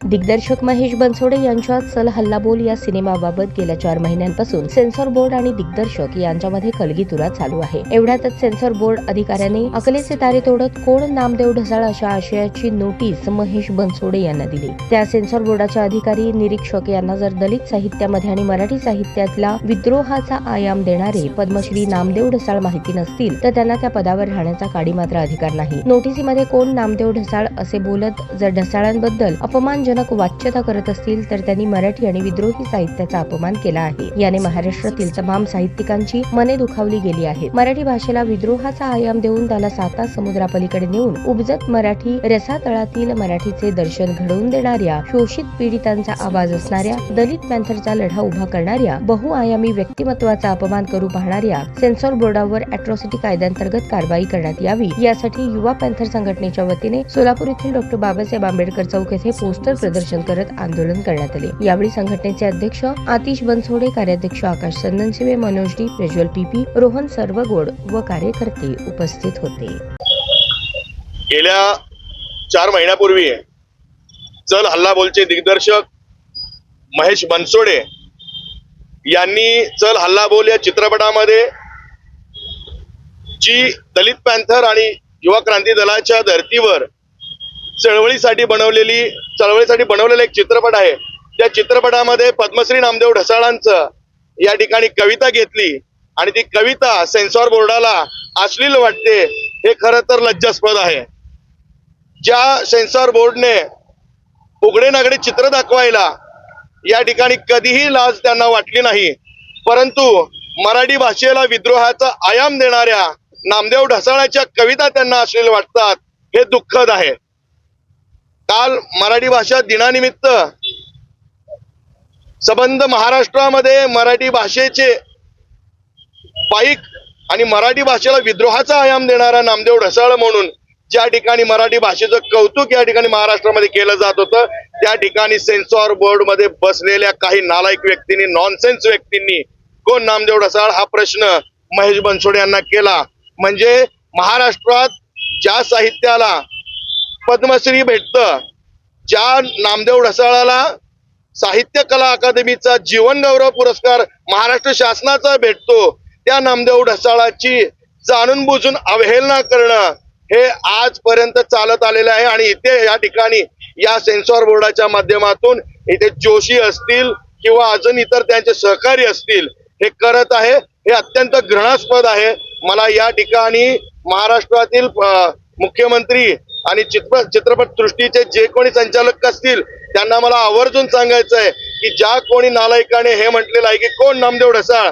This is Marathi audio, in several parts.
दिग्दर्शक महेश बनसोडे यांच्या चल हल्ला बोल या सिनेमाबाबत गेल्या 4 महिन्यांपासून सेन्सॉर बोर्ड आणि दिग्दर्शक यांच्यामध्ये कलगीतुरा चालू आहे। एवढ्यातच सेन्सॉर बोर्ड अधिकाऱ्यांनी अकलेचे तारे तोडत कोण नामदेव ढसाळ अशा आशयाची नोटीस महेश बनसोडे यांना दिली। त्या सेन्सॉर बोर्डाचे अधिकारी निरीक्षक यांना जर दलित साहित्यामध्ये आणि मराठी साहित्यातला विद्रोहाचा आयाम देणारे पद्मश्री नामदेव ढसाळ माहिती नसतील तर त्यांना त्या पदावर राहण्याचा काडी मात्र अधिकार नाही। नोटीसीमध्ये कोण नामदेव ढसाळ असे बोलत जर ढसाळांबद्दल अपमानजनक वाच्यता करत असतील तर त्यांनी मराठी आणि विद्रोही साहित्याचा अपमान केला आहे। याने महाराष्ट्रातील तमाम साहित्यिकांची मने दुखावली गेली आहेत। मराठी भाषेला विद्रोहाचा आयाम देऊन त्याला 7 समुद्रापलीकडे नेऊन उपजत मराठी रसातळातील मराठीचे दर्शन घडवून देणाऱ्या, शोषित पीडितांचा आवाज असणाऱ्या, दलित पॅन्थरचा लढा उभा करणाऱ्या, बहुआयामी व्यक्तिमत्वाचा अपमान करू पाहणाऱ्या सेन्सॉर बोर्डावर अॅट्रॉसिटी कायद्याअंतर्गत कारवाई करण्यात यावी यासाठी युवा पॅन्थर संघटनेच्या वतीने सोलापूर येथील डॉ. बाबासाहेब आंबेडकर चौक येथे पोस्टर प्रदर्शन करत आंदोलन करण्यात आले। यावेळी संघटनेचे अध्यक्ष आतिश बनसोडे, कार्याध्यक्ष आकाश चंदनशिवे, मनोज डी, प्रज्वल पीपी, रोहन सर्वगोड व कार्यकर्ते उपस्थित होते। गेल्या 4 महिन्यापूर्वी चल हल्ला बोलचे दिग्दर्शक महेश बनसोडे यांनी चल हल्ला बोल या चित्रपटामध्ये जी दलित पॅन्थर आणि युवा क्रांती दलाच्या धर्तीवर चळवळीसाठी बनवलेला एक चित्रपट आहे। त्या चित्रपटामध्ये पद्मश्री नामदेव ढसाळांचं या ठिकाणी कविता घेतली आणि ती कविता सेन्सॉर बोर्डाला अश्लील वाटते, हे खरं तर लज्जास्पद आहे। ज्या सेन्सॉर बोर्डने उघडे नागडे चित्र दाखवायला या ठिकाणी कधीही लाज त्यांना वाटली नाही, परंतु मराठी भाषेला विद्रोहाचा आयाम देणाऱ्या नामदेव ढसाळांच्या कविता त्यांना अश्लील वाटतात, हे दुःखद आहे। काल मराठी भाषा दिनानिमित्त संबंध महाराष्ट्रामध्ये मराठी भाषेचे पाईक आणि मराठी भाषेला विद्रोहाचा आयाम देणारा नामदेव ढसाळ म्हणून ज्या ठिकाणी मराठी भाषेचं कौतुक या ठिकाणी महाराष्ट्रामध्ये केलं जात होतं, त्या ठिकाणी सेन्सॉर बोर्ड मध्ये बसलेल्या काही नालायक व्यक्तींनी, नॉनसेन्स व्यक्तींनी कोण नामदेव ढसाळ हा प्रश्न महेश बनसोडे यांना केला। म्हणजे महाराष्ट्रात ज्या साहित्याला पद्मश्री भेटतं, ज्या नामदेव ढसाळाला साहित्य कला अकादमीचा जीवन गौरव पुरस्कार महाराष्ट्र शासनाचा भेटतो, त्या नामदेव ढसाळाची जाणून बुजून अवहेलना करणं हे आजपर्यंत चालत आलेलं आहे। आणि इथे या ठिकाणी या सेन्सॉर बोर्डाच्या माध्यमातून इथे जोशी असतील किंवा अजून इतर त्यांचे सहकारी असतील हे करत आहे, हे अत्यंत घृणास्पद आहे। मला या ठिकाणी महाराष्ट्रातील मुख्यमंत्री आणि चित्रपट सृष्टीचे जे कोणी संचालक असतील त्यांना मला आवर्जून सांगायचं आहे की ज्या कोणी नालायकाने हे म्हटलेलं आहे की कोण नामदेव ढसाळ,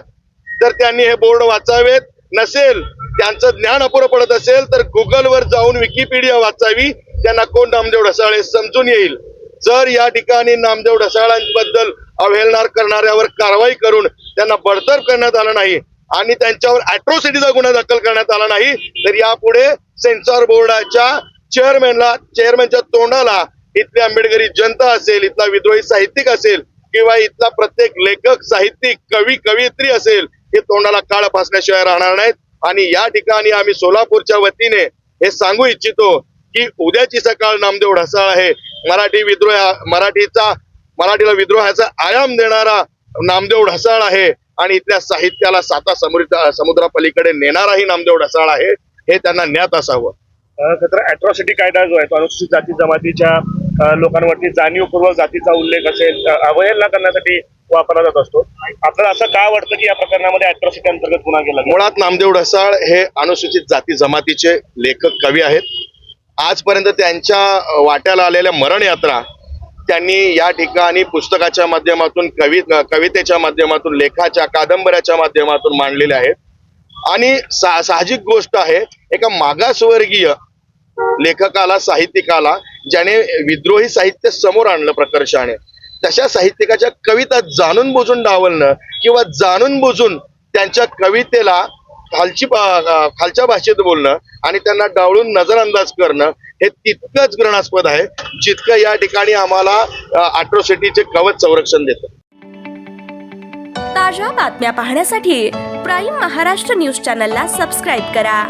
तर त्यांनी हे बोर्ड वाचावेत। नसेल त्यांचं ज्ञान अपुरं पडत असेल तर गुगलवर जाऊन विकिपीडिया वाचावी, त्यांना कोण नामदेव ढसाळ हे समजून येईल। जर या ठिकाणी नामदेव ढसाळांबद्दल अवहेलना करणाऱ्यावर कारवाई करून त्यांना बडतर्फ करण्यात आलं नाही आणि त्यांच्यावर अॅट्रॉसिटीचा गुन्हा दाखल करण्यात आला नाही तर यापुढे सेन्सॉर बोर्डाच्या चेअरमॅनच्या तोंडाला इथली आंबेडकरी जनता असेल, इथला विद्रोही साहित्यिक असेल किंवा इथला प्रत्येक लेखक, साहित्यिक, कवी, कवयित्री असेल, हे तोंडाला काळ फासण्याशिवाय राहणार नाहीत। आणि या ठिकाणी आम्ही सोलापूरच्या वतीने हे सांगू इच्छितो की उद्याची सकाळ नामदेव ढसाळ आहे। मराठीला विद्रोहाचा आयाम देणारा नामदेव ढसाळ आहे आणि इथल्या साहित्याला 7 समुद्रापलीकडे नेणाराही नामदेव ढसाळ आहे, हे त्यांना ज्ञात असावं। तर अॅट्रॉसिटी कायदा जो आहे तो अनुसूचित जाती जमातीच्या लोकांवरती जाणीवपूर्वक जातीचा उल्लेख असेल अवहेलना करण्यासाठी वापरला जात असतो। आपल्याला असं का वाटतं की या प्रकरणामध्ये अॅट्रॉसिटी अंतर्गत गुन्हा केला? मुळात नामदेव ढसाळ हे अनुसूचित जाती जमातीचे लेखक, कवी आहेत। आजपर्यंत त्यांच्या वाट्याला आलेल्या मरण यात्रा त्यांनी या ठिकाणी पुस्तकाच्या माध्यमातून, कवितेच्या माध्यमातून, लेखाच्या, कादंबऱ्याच्या माध्यमातून मांडलेल्या आहेत। आणि साहजिक गोष्ट आहे, एका मागासवर्गीय लेखकाला, साहित्यिकाला ज्याने विद्रोही साहित्य समोर आणलं प्रकर्षाने, तशा साहित्यिकाच्या कविता जाणून बुजून डावलणं किंवा जाणून बुजून त्यांच्या कवितेला खालच्या भाषेत बोलणं आणि त्यांना डावळून नजरअंदाज करणं हे तितकंच घृणास्पद आहे जितकं या ठिकाणी आम्हाला अॅट्रॉसिटीचे कवच संरक्षण देतं। ताज्या बातम्या पाहण्यासाठी प्राईम महाराष्ट्र न्यूज चॅनलला सबस्क्राईब करा।